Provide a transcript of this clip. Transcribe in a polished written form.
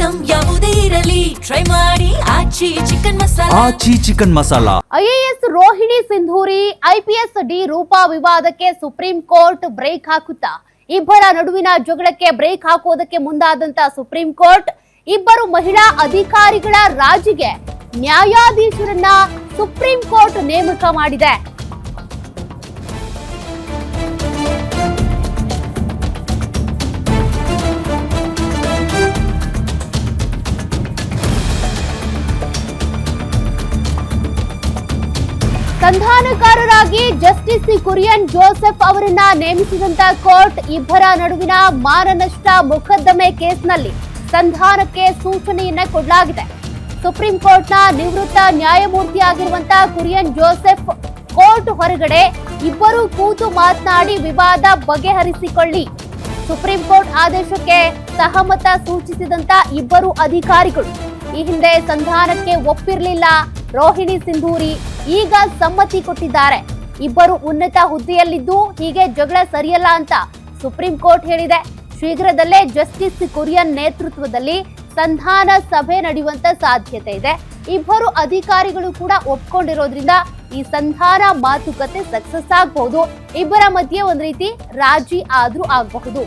Item ಯಾವುದೇ ಇರಲಿ try ಮಾಡಿ Aachi chicken masala. IAS Rohini Sindhuri IPS D Roopa ವಿವಾದಕ್ಕೆ ಸುಪ್ರೀಂ ಕೋರ್ಟ್ ಬ್ರೇಕ್ ಹಾಕುತ್ತಾ ಇಬ್ಬರ ನಡುವಿನ ಜಗಳಕ್ಕೆ ಬ್ರೇಕ್ ಹಾಕೋದಕ್ಕೆ ಮುಂದಾದಂತ ಸುಪ್ರೀಂ ಕೋರ್ಟ್ ಇಬ್ಬರು ಮಹಿಳಾ ಅಧಿಕಾರಿಗಳ ರಾಜಿಗೆ ನ್ಯಾಯಾಧೀಶರನ್ನ ಸುಪ್ರೀಂ ಕೋರ್ಟ್ ನೇಮಕ ಮಾಡಿದೆ. ಸಂಧಾನಕಾರರಾಗಿ ಜಸ್ಟಿಸ್ ಕುರಿಯನ್ ಜೋಸೆಫ್ ಅವರನ್ನ ನೇಮಿಸಿದಂತ ಕೋರ್ಟ್ ಇಬ್ಬರ ನಡುವಿನ ಮಾನನಷ್ಟ ಮೊಕದ್ದಮೆ ಕೇಸ್ನಲ್ಲಿ ಸಂಧಾನಕ್ಕೆ ಸೂಚನೆಯನ್ನ ಕೊಡಲಾಗಿದೆ. ಸುಪ್ರೀಂ ಕೋರ್ಟ್ನ ನಿವೃತ್ತ ನ್ಯಾಯಮೂರ್ತಿಯಾಗಿರುವಂತಹ ಕುರಿಯನ್ ಜೋಸೆಫ್ ಕೋರ್ಟ್ ಹೊರಗಡೆ ಇಬ್ಬರು ಕೂತು ಮಾತನಾಡಿ ವಿವಾದ ಬಗೆಹರಿಸಿಕೊಳ್ಳಿ. ಸುಪ್ರೀಂ ಕೋರ್ಟ್ ಆದೇಶಕ್ಕೆ ಸಹಮತ ಸೂಚಿಸಿದಂತ ಇಬ್ಬರು ಅಧಿಕಾರಿಗಳು ಈ ಹಿಂದೆ ಸಂಧಾನಕ್ಕೆ ಒಪ್ಪಿರಲಿಲ್ಲ. ರೋಹಿಣಿ ಸಿಂಧೂರಿ ಈಗ ಸಮ್ಮತಿ ಕೊಟ್ಟಿದ್ದಾರೆ. ಇಬ್ಬರು ಉನ್ನತ ಹುದ್ದೆಯಲ್ಲಿದ್ದು ಹೀಗೆ ಜಗಳ ಸರಿಯಲ್ಲ ಅಂತ ಸುಪ್ರೀಂ ಕೋರ್ಟ್ ಹೇಳಿದೆ. ಶೀಘ್ರದಲ್ಲೇ ಜಸ್ಟಿಸ್ ಕುರಿಯನ್ ನೇತೃತ್ವದಲ್ಲಿ ಸಂಧಾನ ಸಭೆ ನಡೆಯುವಂತ ಸಾಧ್ಯತೆ ಇದೆ. ಇಬ್ಬರು ಅಧಿಕಾರಿಗಳು ಕೂಡ ಒಪ್ಕೊಂಡಿರೋದ್ರಿಂದ ಈ ಸಂಧಾನ ಮಾತುಕತೆ ಸಕ್ಸಸ್ ಆಗಬಹುದು. ಇಬ್ಬರ ಮಧ್ಯೆ ಒಂದ್ ರೀತಿ ರಾಜಿ ಆದ್ರೂ ಆಗಬಹುದು.